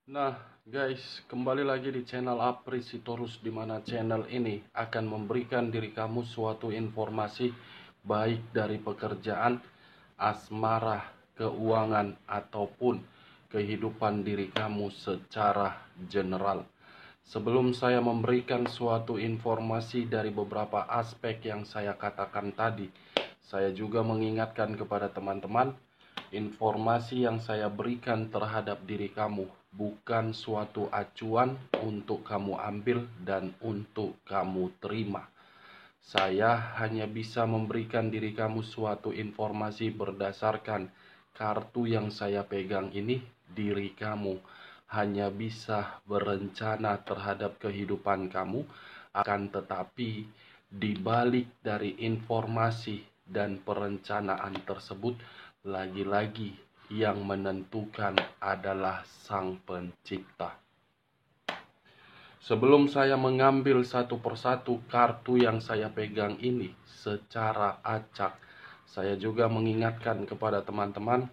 Nah, guys, kembali lagi di channel Apri Sitorus, di mana channel ini akan memberikan diri kamu suatu informasi baik dari pekerjaan, asmara, keuangan, ataupun kehidupan diri kamu secara general. Sebelum saya memberikan suatu informasi dari beberapa aspek yang saya katakan tadi, saya juga mengingatkan kepada teman-teman, informasi yang saya berikan terhadap diri kamu bukan suatu acuan untuk kamu ambil dan untuk kamu terima. Saya hanya bisa memberikan diri kamu suatu informasi berdasarkan kartu yang saya pegang ini. Diri kamu hanya bisa berencana terhadap kehidupan kamu, akan tetapi di balik dari informasi dan perencanaan tersebut, lagi-lagi yang menentukan adalah Sang Pencipta. Sebelum saya mengambil satu persatu kartu yang saya pegang ini secara acak, saya juga mengingatkan kepada teman-teman,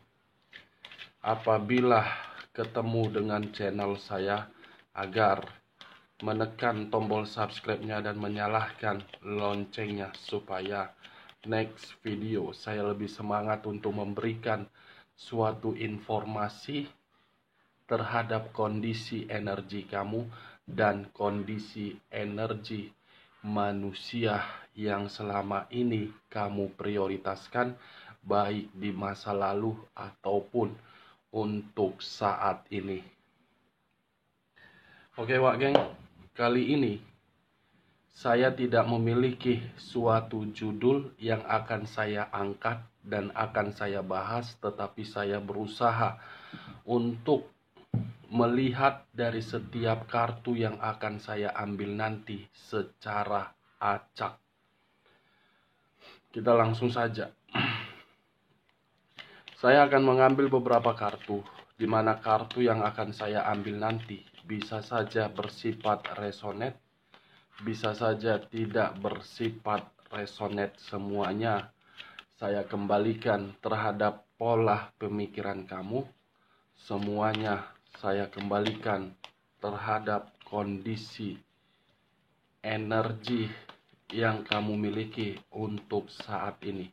apabila ketemu dengan channel saya, agar menekan tombol subscribe-nya dan menyalakan loncengnya, supaya next video saya lebih semangat untuk memberikan suatu informasi terhadap kondisi energi kamu dan kondisi energi manusia yang selama ini kamu prioritaskan, baik di masa lalu ataupun untuk saat ini. Oke Wak Geng, kali ini saya tidak memiliki suatu judul yang akan saya angkat dan akan saya bahas, tetapi saya berusaha untuk melihat dari setiap kartu yang akan saya ambil nanti secara acak. Kita langsung saja. Saya akan mengambil beberapa kartu, di mana kartu yang akan saya ambil nanti bisa saja bersifat resonate, bisa saja tidak bersifat resonate semuanya. Saya kembalikan terhadap pola pemikiran kamu. Semuanya saya kembalikan terhadap kondisi energi yang kamu miliki untuk saat ini.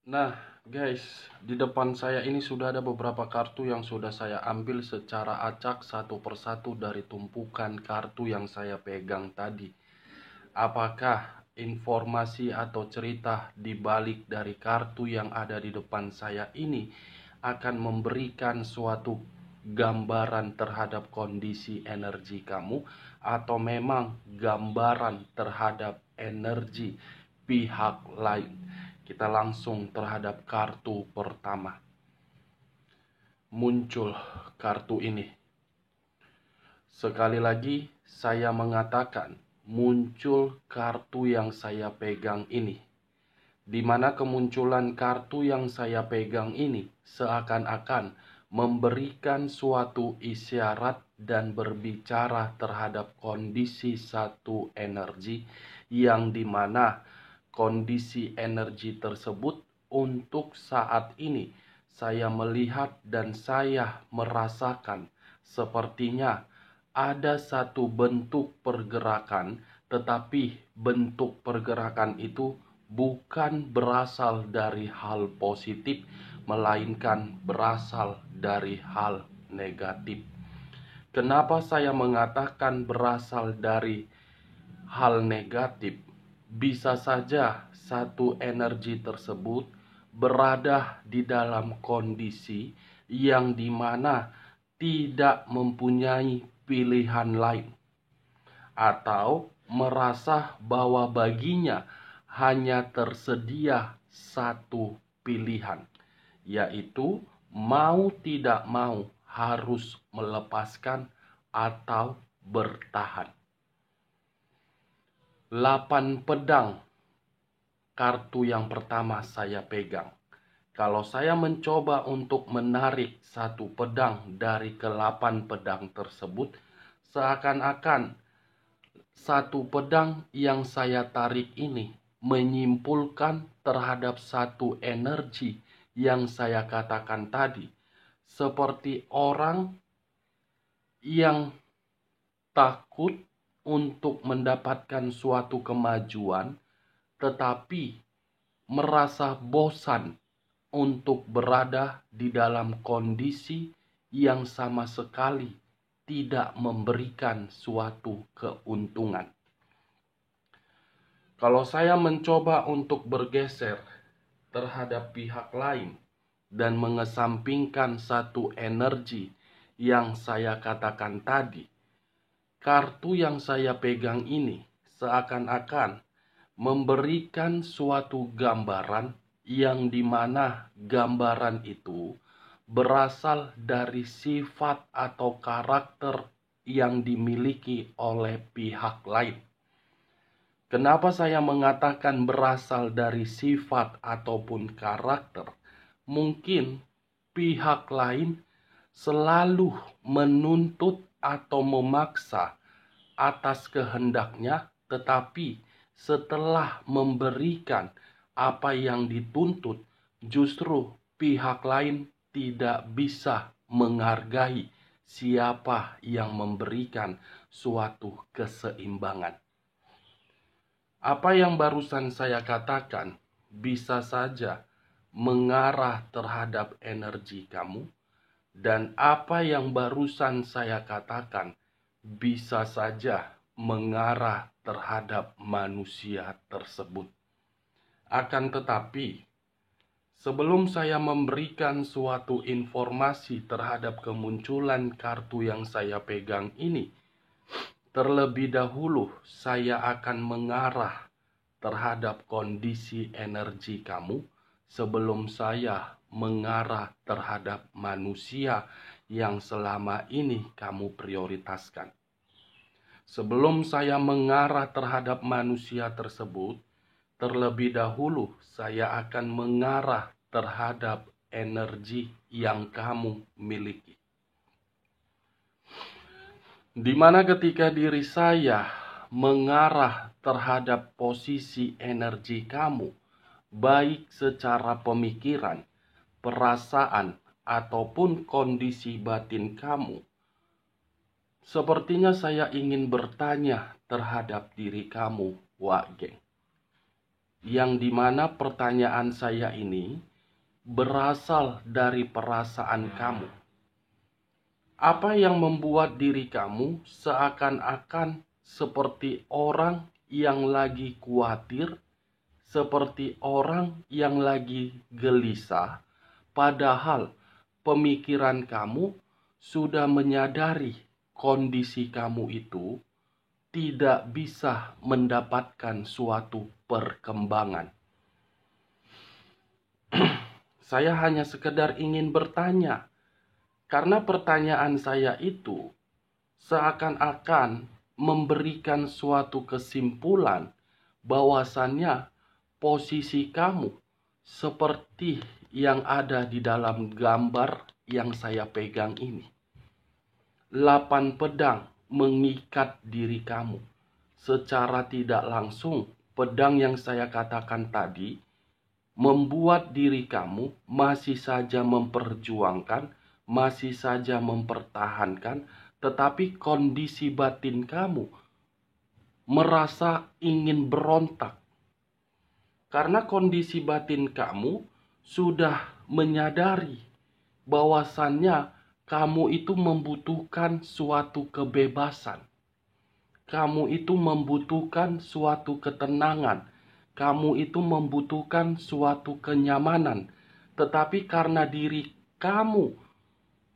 Nah guys, di depan saya ini sudah ada beberapa kartu yang sudah saya ambil secara acak satu persatu dari tumpukan kartu yang saya pegang tadi. Apakah informasi atau cerita di balik dari kartu yang ada di depan saya ini akan memberikan suatu gambaran terhadap kondisi energi kamu, atau memang gambaran terhadap energi pihak lain? Kita langsung terhadap kartu pertama. Muncul kartu ini. Sekali lagi saya mengatakan, muncul kartu yang saya pegang ini. Di mana kemunculan kartu yang saya pegang ini seakan-akan memberikan suatu isyarat dan berbicara terhadap kondisi satu energi, yang dimana kondisi energi tersebut untuk saat ini saya melihat dan saya merasakan sepertinya ada satu bentuk pergerakan, tetapi bentuk pergerakan itu bukan berasal dari hal positif, melainkan berasal dari hal negatif. Kenapa saya mengatakan berasal dari hal negatif? Bisa saja satu energi tersebut berada di dalam kondisi yang dimana tidak mempunyai pilihan lain, atau merasa bahwa baginya hanya tersedia satu pilihan, yaitu mau tidak mau harus melepaskan atau bertahan. 8 pedang kartu yang pertama saya pegang. Kalau saya mencoba untuk menarik satu pedang dari ke-8 pedang tersebut, seakan-akan satu pedang yang saya tarik ini menyimpulkan terhadap satu energi yang saya katakan tadi. Seperti orang yang takut untuk mendapatkan suatu kemajuan, tetapi merasa bosan untuk berada di dalam kondisi yang sama sekali tidak memberikan suatu keuntungan. Kalau saya mencoba untuk bergeser terhadap pihak lain dan mengesampingkan satu energi yang saya katakan tadi, kartu yang saya pegang ini seakan-akan memberikan suatu gambaran yang dimana gambaran itu berasal dari sifat atau karakter yang dimiliki oleh pihak lain. Kenapa saya mengatakan berasal dari sifat ataupun karakter? Mungkin pihak lain selalu menuntut atau memaksa atas kehendaknya, tetapi setelah memberikan apa yang dituntut, justru pihak lain tidak bisa menghargai siapa yang memberikan suatu keseimbangan. Apa yang barusan saya katakan bisa saja mengarah terhadap energi kamu, dan apa yang barusan saya katakan bisa saja mengarah terhadap manusia tersebut. Akan tetapi, sebelum saya memberikan suatu informasi terhadap kemunculan kartu yang saya pegang ini, terlebih dahulu saya akan mengarah terhadap kondisi energi kamu sebelum saya mengarah terhadap manusia yang selama ini kamu prioritaskan. Sebelum saya mengarah terhadap manusia tersebut, terlebih dahulu saya akan mengarah terhadap energi yang kamu miliki. Di mana ketika diri saya mengarah terhadap posisi energi kamu, baik secara pemikiran, perasaan, ataupun kondisi batin kamu, sepertinya saya ingin bertanya terhadap diri kamu, Wak Geng. Yang dimana pertanyaan saya ini berasal dari perasaan kamu. Apa yang membuat diri kamu seakan-akan seperti orang yang lagi khawatir, seperti orang yang lagi gelisah, padahal pemikiran kamu sudah menyadari kondisi kamu itu tidak bisa mendapatkan suatu perkembangan. Saya hanya sekedar ingin bertanya, karena pertanyaan saya itu seakan-akan memberikan suatu kesimpulan bahwasannya posisi kamu seperti yang ada di dalam gambar yang saya pegang ini. 8 pedang mengikat diri kamu. Secara tidak langsung, pedang yang saya katakan tadi membuat diri kamu masih saja memperjuangkan, masih saja mempertahankan, tetapi kondisi batin kamu merasa ingin berontak. Karena kondisi batin kamu sudah menyadari bahwasannya kamu itu membutuhkan suatu kebebasan. Kamu itu membutuhkan suatu ketenangan. Kamu itu membutuhkan suatu kenyamanan. Tetapi karena diri kamu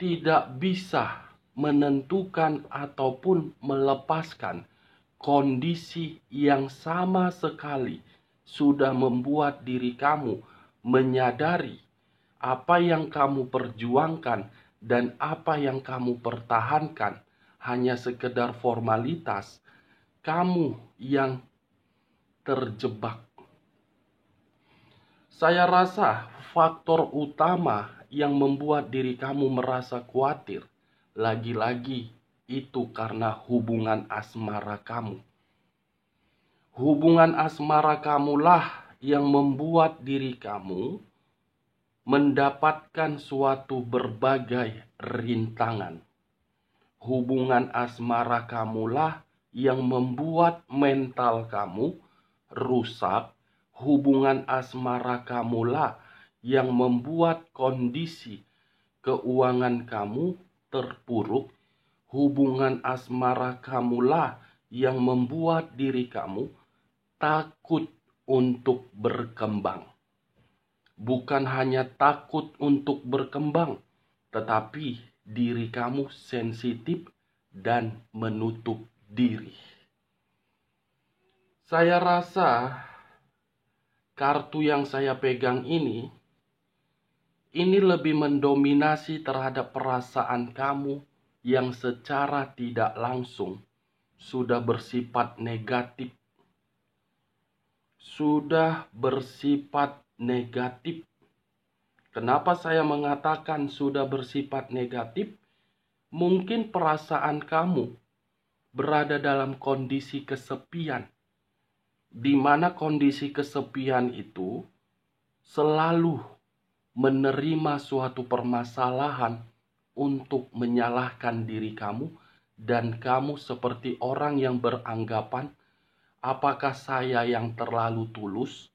tidak bisa menentukan ataupun melepaskan kondisi yang sama sekali sudah membuat diri kamu menyadari Apa yang kamu perjuangkan dan apa yang kamu pertahankan hanya sekedar formalitas, kamu yang terjebak. Saya rasa faktor utama yang membuat diri kamu merasa khawatir, lagi-lagi itu karena hubungan asmara kamu. Hubungan asmara kamulah yang membuat diri kamu mendapatkan suatu berbagai rintangan. Hubungan asmara kamulah yang membuat mental kamu rusak. Hubungan asmara kamulah yang membuat kondisi keuangan kamu terpuruk. Hubungan asmara kamulah yang membuat diri kamu takut untuk berkembang. Bukan hanya takut untuk berkembang, tetapi diri kamu sensitif dan menutup diri. Saya rasa kartu yang saya pegang ini lebih mendominasi terhadap perasaan kamu yang secara tidak langsung sudah bersifat negatif. Kenapa saya mengatakan sudah bersifat negatif? Mungkin perasaan kamu berada dalam kondisi kesepian, di mana kondisi kesepian itu selalu menerima suatu permasalahan untuk menyalahkan diri kamu, dan kamu seperti orang yang beranggapan, apakah saya yang terlalu tulus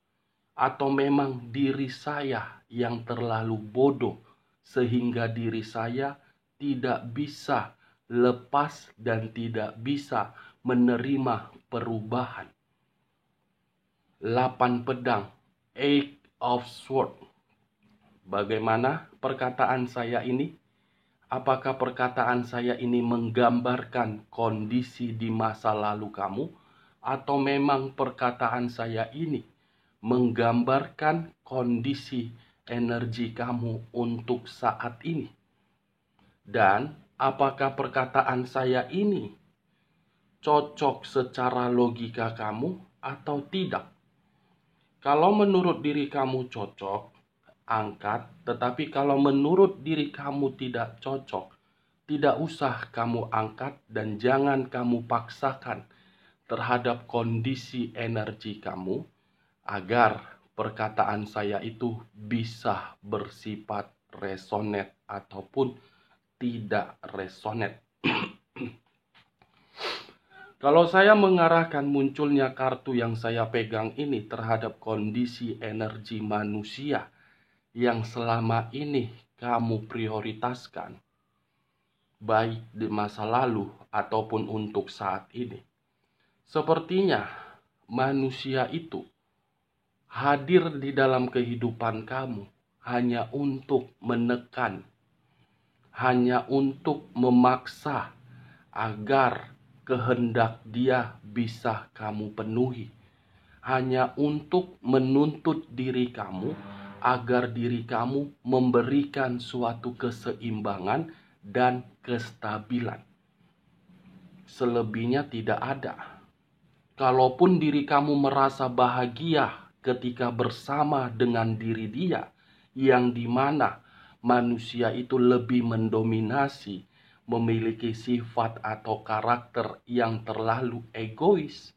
atau memang diri saya yang terlalu bodoh sehingga diri saya tidak bisa lepas dan tidak bisa menerima perubahan. 8 pedang, 8 of Swords. Bagaimana perkataan saya ini? Apakah perkataan saya ini menggambarkan kondisi di masa lalu kamu? Atau memang perkataan saya ini menggambarkan kondisi energi kamu untuk saat ini? Dan apakah perkataan saya ini cocok secara logika kamu atau tidak? Kalau menurut diri kamu cocok, angkat. Tetapi kalau menurut diri kamu tidak cocok, tidak usah kamu angkat dan jangan kamu paksakan terhadap kondisi energi kamu agar perkataan saya itu bisa bersifat resonate ataupun tidak resonate. Kalau saya mengarahkan munculnya kartu yang saya pegang ini terhadap kondisi energi manusia yang selama ini kamu prioritaskan, baik di masa lalu ataupun untuk saat ini, sepertinya manusia itu hadir di dalam kehidupan kamu hanya untuk menekan, hanya untuk memaksa agar kehendak dia bisa kamu penuhi, hanya untuk menuntut diri kamu agar diri kamu memberikan suatu keseimbangan dan kestabilan. Selebihnya tidak ada. Kalaupun diri kamu merasa bahagia ketika bersama dengan diri dia, yang dimana manusia itu lebih mendominasi, memiliki sifat atau karakter yang terlalu egois,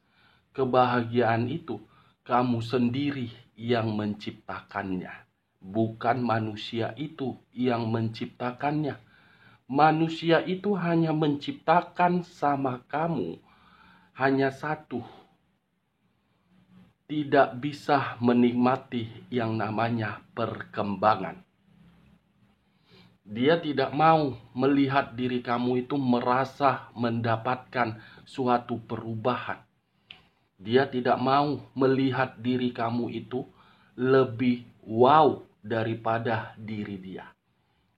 kebahagiaan itu kamu sendiri yang menciptakannya, bukan manusia itu yang menciptakannya. Manusia itu hanya menciptakan sama kamu hanya satu, tidak bisa menikmati yang namanya perkembangan. Dia tidak mau melihat diri kamu itu merasa mendapatkan suatu perubahan. Dia tidak mau melihat diri kamu itu lebih wow daripada diri dia.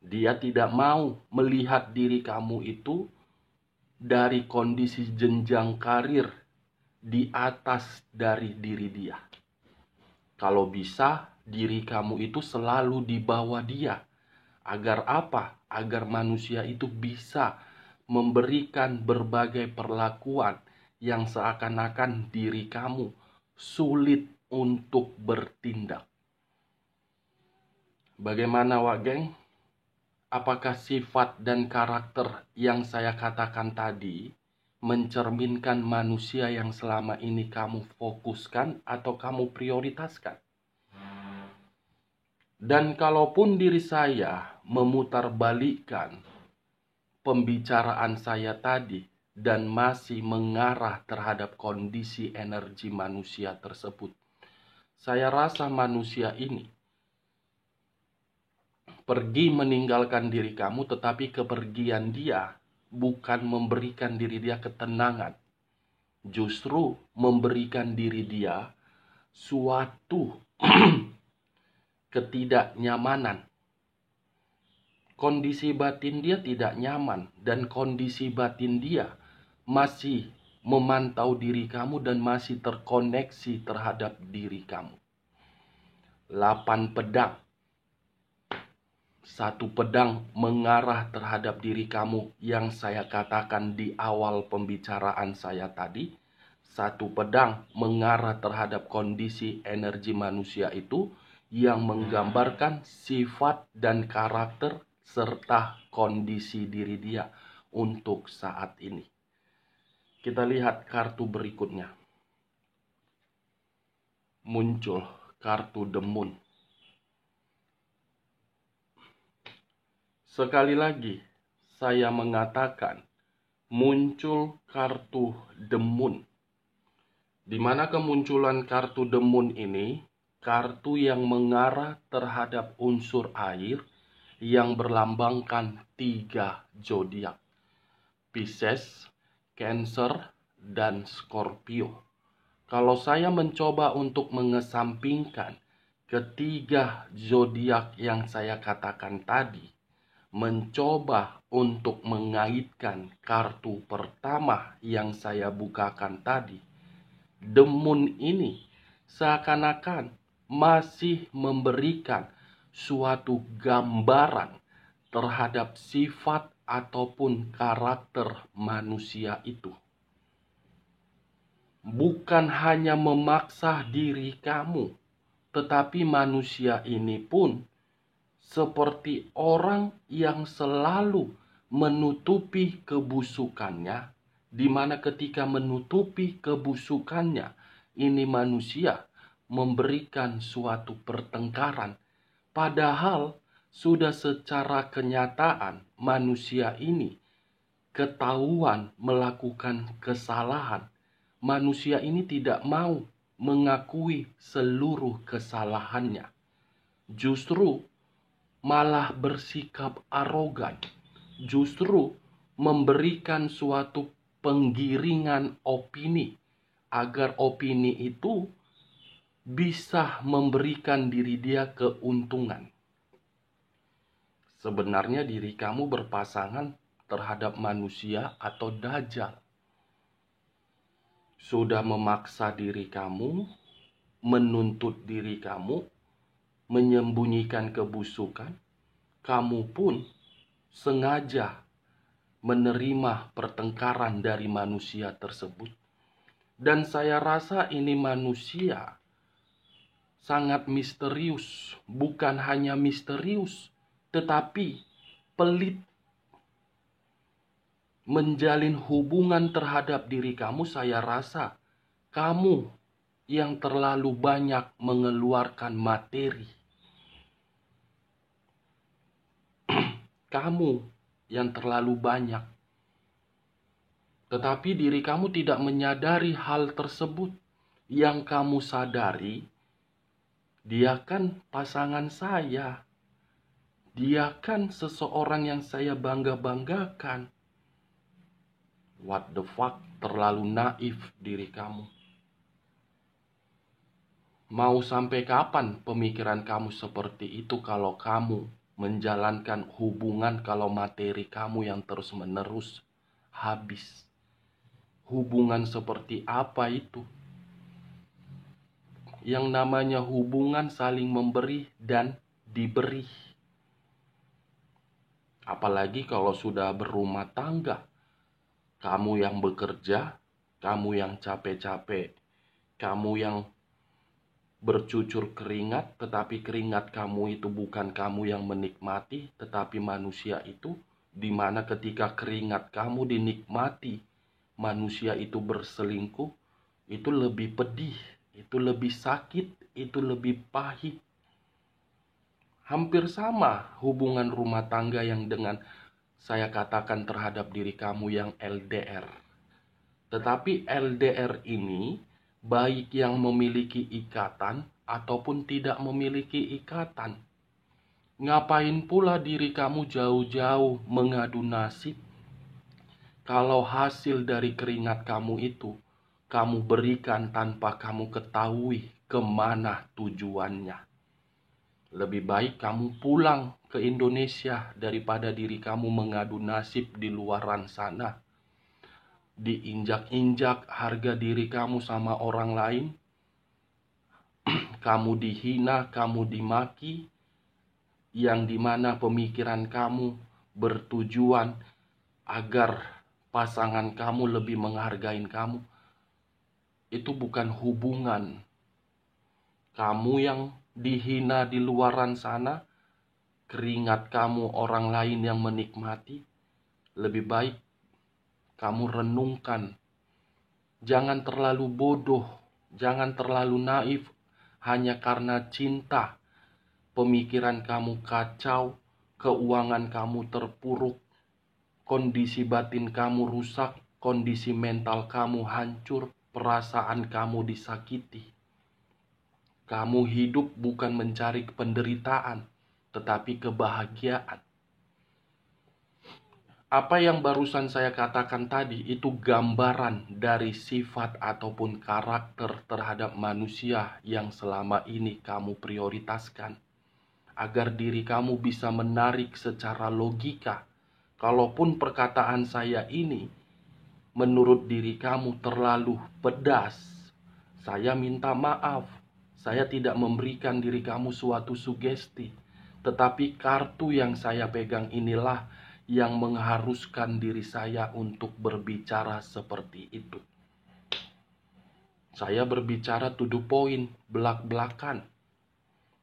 Dia tidak mau melihat diri kamu itu dari kondisi jenjang karir di atas dari diri dia. Kalau bisa, diri kamu itu selalu di bawah dia. Agar apa? Agar manusia itu bisa memberikan berbagai perlakuan yang seakan-akan diri kamu sulit untuk bertindak. Bagaimana, Wak Geng? Apakah sifat dan karakter yang saya katakan tadi mencerminkan manusia yang selama ini kamu fokuskan atau kamu prioritaskan? Dan kalaupun diri saya memutarbalikkan pembicaraan saya tadi dan masih mengarah terhadap kondisi energi manusia tersebut, saya rasa manusia ini pergi meninggalkan diri kamu, tetapi kepergian dia bukan memberikan diri dia ketenangan. Justru memberikan diri dia suatu ketidaknyamanan. Kondisi batin dia tidak nyaman, dan kondisi batin dia masih memantau diri kamu dan masih terkoneksi terhadap diri kamu. 8 pedang. Satu pedang mengarah terhadap diri kamu yang saya katakan di awal pembicaraan saya tadi. Satu pedang mengarah terhadap kondisi energi manusia itu yang menggambarkan sifat dan karakter serta kondisi diri dia untuk saat ini. Kita lihat kartu berikutnya. Muncul kartu The Moon. Sekali lagi, saya mengatakan muncul kartu The Moon. Di mana kemunculan kartu The Moon ini, kartu yang mengarah terhadap unsur air yang berlambangkan 3 zodiak. Pisces, Cancer, dan Scorpio. Kalau saya mencoba untuk mengesampingkan ketiga zodiak yang saya katakan tadi, mencoba untuk mengaitkan kartu pertama yang saya bukakan tadi, The Moon ini seakan-akan masih memberikan suatu gambaran terhadap sifat ataupun karakter manusia itu. Bukan hanya memaksa diri kamu, tetapi manusia ini pun seperti orang yang selalu menutupi kebusukannya, di mana ketika menutupi kebusukannya, ini manusia memberikan suatu pertengkaran. Padahal sudah secara kenyataan manusia ini ketahuan melakukan kesalahan. Manusia ini tidak mau mengakui seluruh kesalahannya. Justru malah bersikap arogan, justru memberikan suatu penggiringan opini agar opini itu bisa memberikan diri dia keuntungan. Sebenarnya diri kamu berpasangan terhadap manusia atau dajjal. Sudah memaksa diri kamu, menuntut diri kamu, menyembunyikan kebusukan, kamu pun sengaja menerima pertengkaran dari manusia tersebut. Dan saya rasa ini manusia sangat misterius, bukan hanya misterius, tetapi pelit. Menjalin hubungan terhadap diri kamu, saya rasa kamu yang terlalu banyak mengeluarkan materi. Kamu yang terlalu banyak. Tetapi diri kamu tidak menyadari hal tersebut. Yang kamu sadari, dia kan pasangan saya. Dia kan seseorang yang saya bangga-banggakan. What the fuck, terlalu naif diri kamu. Mau sampai kapan pemikiran kamu seperti itu kalau kamu menjalankan hubungan kalau materi kamu yang terus-menerus habis? Hubungan seperti apa itu? yang namanya hubungan saling memberi dan diberi. Apalagi kalau sudah berumah tangga. Kamu yang bekerja, kamu yang capek-capek, kamu yang bercucur keringat, tetapi keringat kamu itu bukan kamu yang menikmati, tetapi manusia itu, di mana ketika keringat kamu dinikmati, manusia itu berselingkuh, itu lebih pedih, itu lebih sakit, itu lebih pahit. Hampir sama hubungan rumah tangga yang dengan saya katakan terhadap diri kamu yang LDR. Tetapi LDR ini baik yang memiliki ikatan ataupun tidak memiliki ikatan. Ngapain pula diri kamu jauh-jauh mengadu nasib kalau hasil dari keringat kamu itu kamu berikan tanpa kamu ketahui kemana tujuannya. Lebih baik kamu pulang ke Indonesia daripada diri kamu mengadu nasib di luaran sana. Diinjak-injak harga diri kamu sama orang lain, kamu dihina, kamu dimaki, yang dimana pemikiran kamu bertujuan agar pasangan kamu lebih menghargai kamu. Itu bukan hubungan. Kamu yang dihina di luaran sana, keringat kamu orang lain yang menikmati, lebih baik kamu renungkan. Jangan terlalu bodoh, jangan terlalu naif hanya karena cinta. Pemikiran kamu kacau, keuangan kamu terpuruk, kondisi batin kamu rusak, kondisi mental kamu hancur, perasaan kamu disakiti. Kamu hidup bukan mencari penderitaan, tetapi kebahagiaan. Apa yang barusan saya katakan tadi itu gambaran dari sifat ataupun karakter terhadap manusia yang selama ini kamu prioritaskan. Agar diri kamu bisa menarik secara logika. Kalaupun perkataan saya ini menurut diri kamu terlalu pedas, saya minta maaf. Saya tidak memberikan diri kamu suatu sugesti. Tetapi kartu yang saya pegang inilah yang mengharuskan diri saya untuk berbicara seperti itu. Saya berbicara to the point, belak-belakan.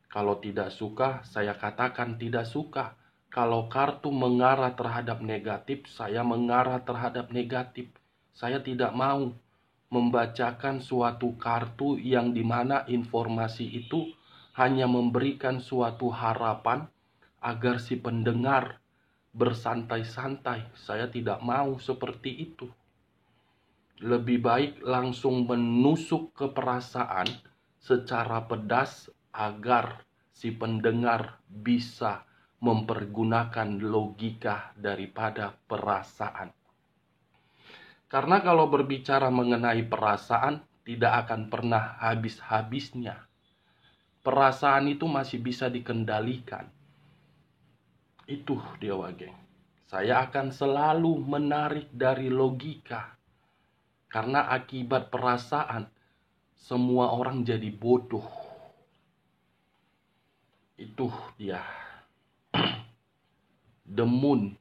Kalau tidak suka, saya katakan tidak suka. Kalau kartu mengarah terhadap negatif, saya mengarah terhadap negatif. Saya tidak mau membacakan suatu kartu yang dimana informasi itu hanya memberikan suatu harapan agar si pendengar bersantai-santai. Saya tidak mau seperti itu. Lebih baik langsung menusuk ke perasaan secara pedas agar si pendengar bisa mempergunakan logika daripada perasaan. Karena kalau berbicara mengenai perasaan tidak akan pernah habis-habisnya. Perasaan itu masih bisa dikendalikan. Itu dia wageng. Saya akan selalu menarik dari logika. Karena akibat perasaan, semua orang jadi bodoh. Itu dia. Demun.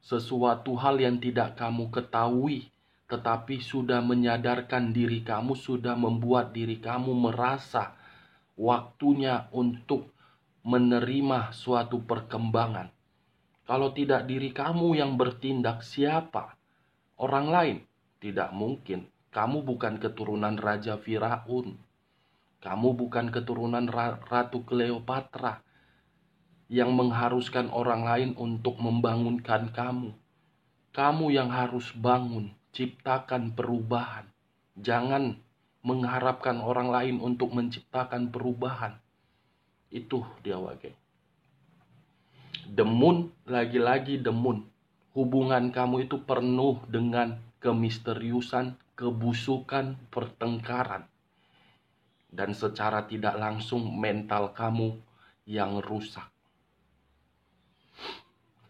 Sesuatu hal yang tidak kamu ketahui, tetapi sudah menyadarkan diri kamu, sudah membuat diri kamu merasa waktunya untuk menerima suatu perkembangan. Kalau tidak diri kamu yang bertindak, siapa? Orang lain? Tidak mungkin. Kamu bukan keturunan Raja Firaun. Kamu bukan keturunan Ratu Cleopatra yang mengharuskan orang lain untuk membangunkan kamu. Kamu yang harus bangun, ciptakan perubahan. Jangan mengharapkan orang lain untuk menciptakan perubahan. Itu dia wage. Demun, lagi-lagi demun. Hubungan kamu itu penuh dengan kemisteriusan, kebusukan, pertengkaran. Dan secara tidak langsung mental kamu yang rusak.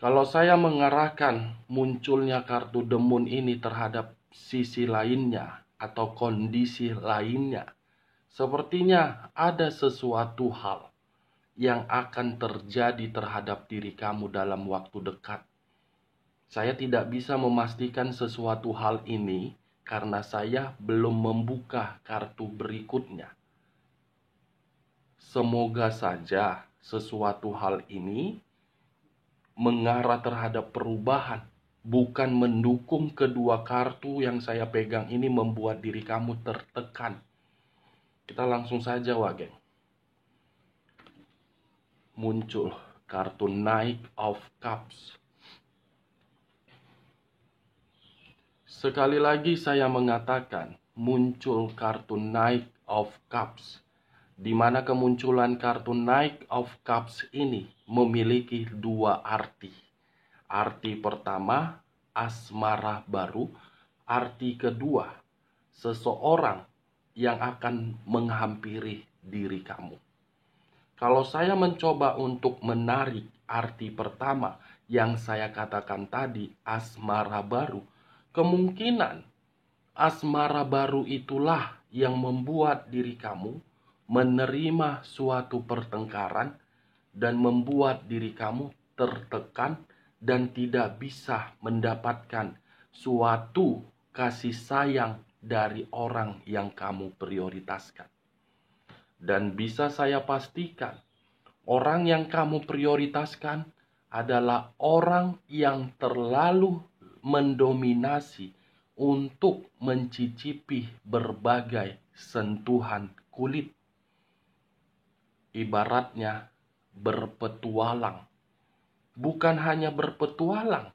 Kalau saya mengarahkan munculnya kartu demun ini terhadap sisi lainnya atau kondisi lainnya, Sepertinya ada sesuatu hal yang akan terjadi terhadap diri kamu dalam waktu dekat. Saya tidak bisa memastikan sesuatu hal ini karena saya belum membuka kartu berikutnya. Semoga saja sesuatu hal ini mengarah terhadap perubahan, bukan mendukung. Kedua kartu yang saya pegang ini membuat diri kamu tertekan. Kita langsung saja, geng. Muncul kartu Knight of Cups. Sekali lagi saya mengatakan, muncul kartu Knight of Cups, di mana kemunculan kartu Knight of Cups ini memiliki dua arti. Arti pertama, asmara baru. Arti kedua, seseorang yang akan menghampiri diri kamu. Kalau saya mencoba untuk menarik arti pertama yang saya katakan tadi, asmara baru, kemungkinan asmara baru itulah yang membuat diri kamu menerima suatu pertengkaran dan membuat diri kamu tertekan dan tidak bisa mendapatkan suatu kasih sayang dari orang yang kamu prioritaskan. Dan bisa saya pastikan, orang yang kamu prioritaskan adalah orang yang terlalu mendominasi untuk mencicipi berbagai sentuhan kulit. Ibaratnya berpetualang. Bukan hanya berpetualang,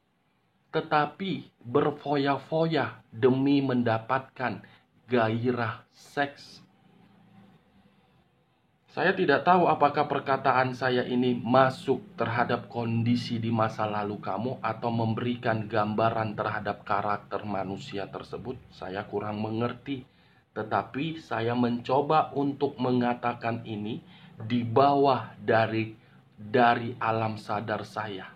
tetapi berfoya-foya demi mendapatkan gairah seks. Saya tidak tahu apakah perkataan saya ini masuk terhadap kondisi di masa lalu kamu atau memberikan gambaran terhadap karakter manusia tersebut. Saya kurang mengerti, tetapi saya mencoba untuk mengatakan ini di bawah dari alam sadar saya.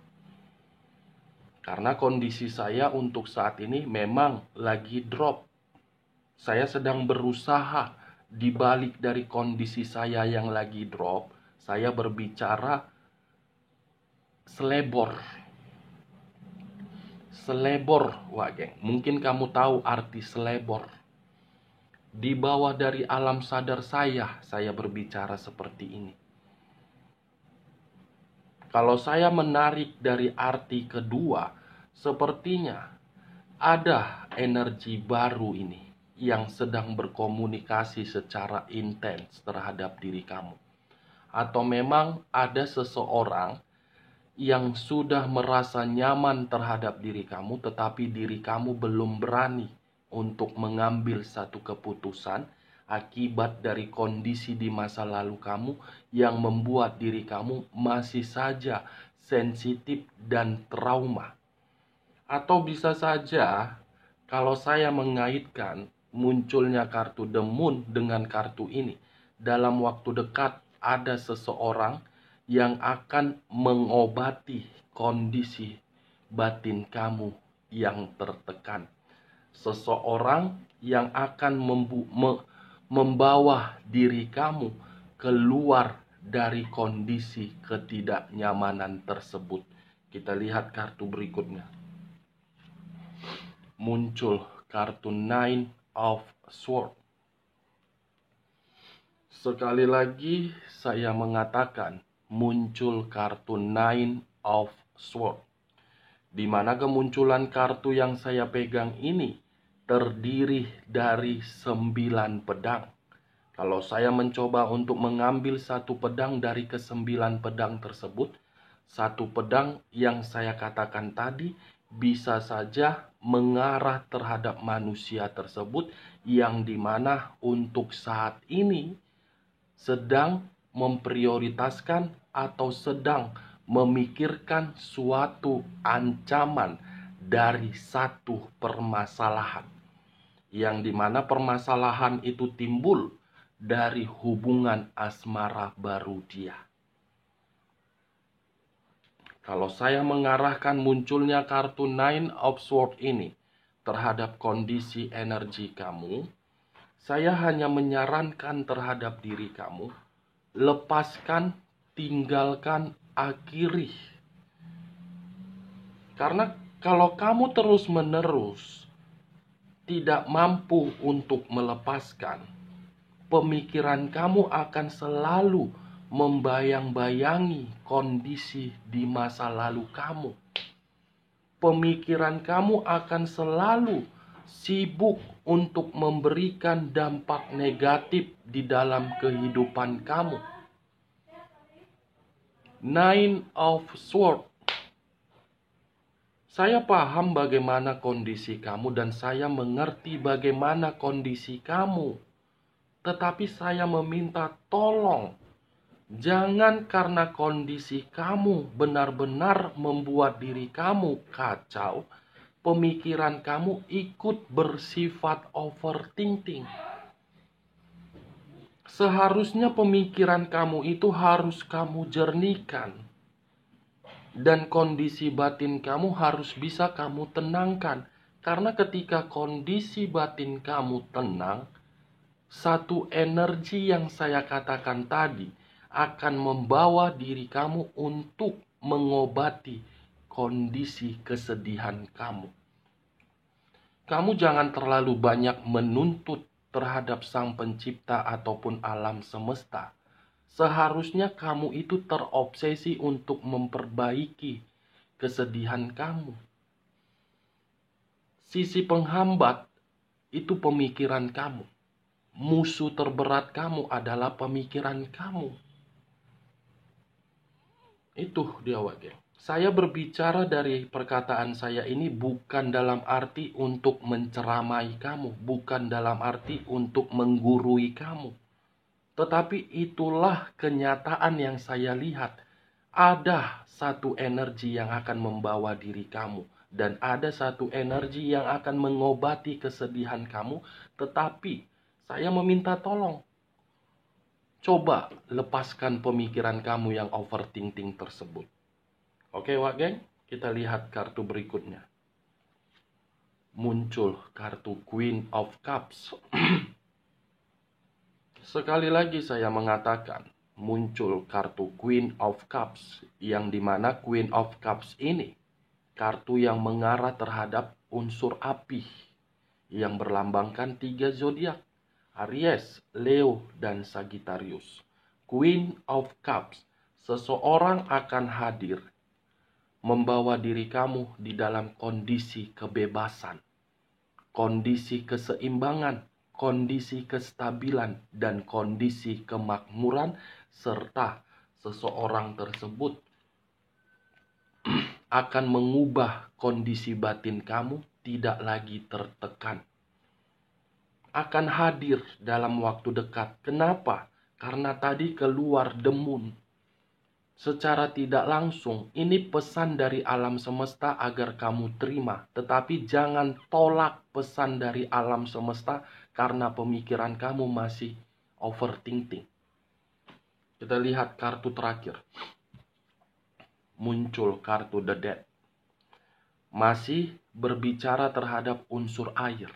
Karena kondisi saya untuk saat ini memang lagi drop. Saya sedang berusaha di balik dari kondisi saya yang lagi drop. Saya berbicara selebor. Selebor, geng. Mungkin kamu tahu arti selebor. Di bawah dari alam sadar saya berbicara seperti ini. Kalau saya menarik dari arti kedua, sepertinya ada energi baru ini yang sedang berkomunikasi secara intens terhadap diri kamu. Atau memang ada seseorang yang sudah merasa nyaman terhadap diri kamu, tetapi diri kamu belum berani untuk mengambil satu keputusan akibat dari kondisi di masa lalu kamu yang membuat diri kamu masih saja sensitif dan trauma. Atau bisa saja kalau saya mengaitkan munculnya kartu The Moon dengan kartu ini, dalam waktu dekat ada seseorang yang akan mengobati kondisi batin kamu yang tertekan. Seseorang yang akan membawa diri kamu keluar dari kondisi ketidaknyamanan tersebut. Kita lihat kartu berikutnya. Muncul kartu Nine of Swords. Sekali lagi saya mengatakan muncul kartu Nine of Swords, di mana kemunculan kartu yang saya pegang ini terdiri dari 9 pedang. Kalau saya mencoba untuk mengambil satu pedang dari ke-9 pedang tersebut, satu pedang yang saya katakan tadi bisa saja mengarah terhadap manusia tersebut yang dimana untuk saat ini sedang memprioritaskan atau sedang memikirkan suatu ancaman dari satu permasalahan, yang dimana permasalahan itu timbul dari hubungan asmara baru dia. Kalau saya mengarahkan munculnya kartu Nine of Swords ini terhadap kondisi energi kamu, Saya hanya menyarankan terhadap diri kamu, lepaskan, tinggalkan, akhiri. Karena kalau kamu terus-menerus tidak mampu untuk melepaskan, pemikiran kamu akan selalu membayang-bayangi kondisi di masa lalu kamu. Pemikiran kamu akan selalu sibuk untuk memberikan dampak negatif di dalam kehidupan kamu. Nine of Swords. Saya paham bagaimana kondisi kamu dan saya mengerti bagaimana kondisi kamu. Tetapi saya meminta tolong, jangan karena kondisi kamu benar-benar membuat diri kamu kacau, pemikiran kamu ikut bersifat overthinking. Seharusnya pemikiran kamu itu harus kamu jernihkan. Dan kondisi batin kamu harus bisa kamu tenangkan. Karena ketika kondisi batin kamu tenang, satu energi yang saya katakan tadi akan membawa diri kamu untuk mengobati kondisi kesedihan kamu. Kamu jangan terlalu banyak menuntut terhadap Sang Pencipta ataupun alam semesta. Seharusnya kamu itu terobsesi untuk memperbaiki kesedihan kamu. Sisi penghambat itu pemikiran kamu. Musuh terberat kamu adalah pemikiran kamu. Itu dia, Wage. Saya berbicara dari perkataan saya ini bukan dalam arti untuk menceramai kamu, bukan dalam arti untuk menggurui kamu. Tetapi itulah kenyataan yang saya lihat. Ada satu energi yang akan membawa diri kamu. Dan ada satu energi yang akan mengobati kesedihan kamu. Tetapi saya meminta tolong. Coba lepaskan pemikiran kamu yang overthinking tersebut. Oke, Wak Geng? Kita lihat kartu berikutnya. Muncul kartu Queen of Cups. Sekali lagi saya mengatakan, muncul kartu Queen of Cups, yang dimana Queen of Cups ini kartu yang mengarah terhadap unsur api, yang berlambangkan 3 zodiak, Aries, Leo, dan Sagittarius. Queen of Cups, seseorang akan hadir, membawa diri kamu di dalam kondisi kebebasan, kondisi keseimbangan, kondisi kestabilan, dan kondisi kemakmuran, serta seseorang tersebut akan mengubah kondisi batin kamu tidak lagi tertekan. Akan hadir dalam waktu dekat. Kenapa? Karena tadi keluar the moon. Secara tidak langsung, ini pesan dari alam semesta agar kamu terima. Tetapi jangan tolak pesan dari alam semesta karena pemikiran kamu masih overthinking. Kita lihat kartu terakhir. Muncul kartu The Dead. Masih berbicara terhadap unsur air.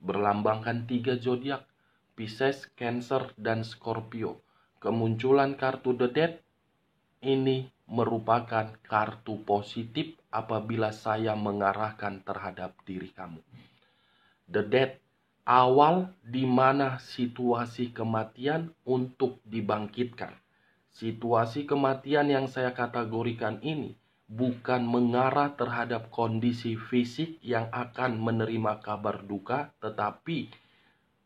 Berlambangkan 3 zodiak, Pisces, Cancer, dan Scorpio. Kemunculan kartu The Dead ini merupakan kartu positif apabila saya mengarahkan terhadap diri kamu. The Dead, awal di mana situasi kematian untuk dibangkitkan. Situasi kematian yang saya kategorikan ini bukan mengarah terhadap kondisi fisik yang akan menerima kabar duka, tetapi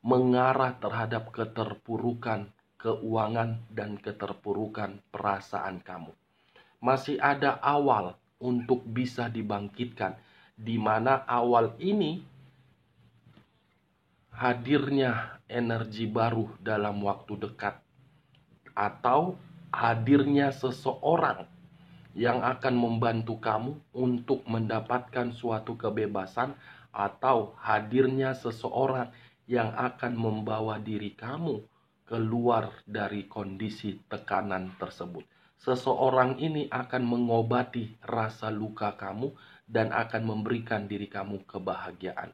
mengarah terhadap keterpurukan keuangan dan keterpurukan perasaan kamu. Masih ada awal untuk bisa dibangkitkan, di mana awal ini hadirnya energi baru dalam waktu dekat, atau hadirnya seseorang yang akan membantu kamu untuk mendapatkan suatu kebebasan, atau hadirnya seseorang yang akan membawa diri kamu keluar dari kondisi tekanan tersebut. Seseorang ini akan mengobati rasa luka kamu dan akan memberikan diri kamu kebahagiaan.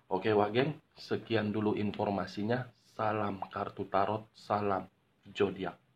Oke wah geng, sekian dulu informasinya. Salam kartu tarot, salam zodiak.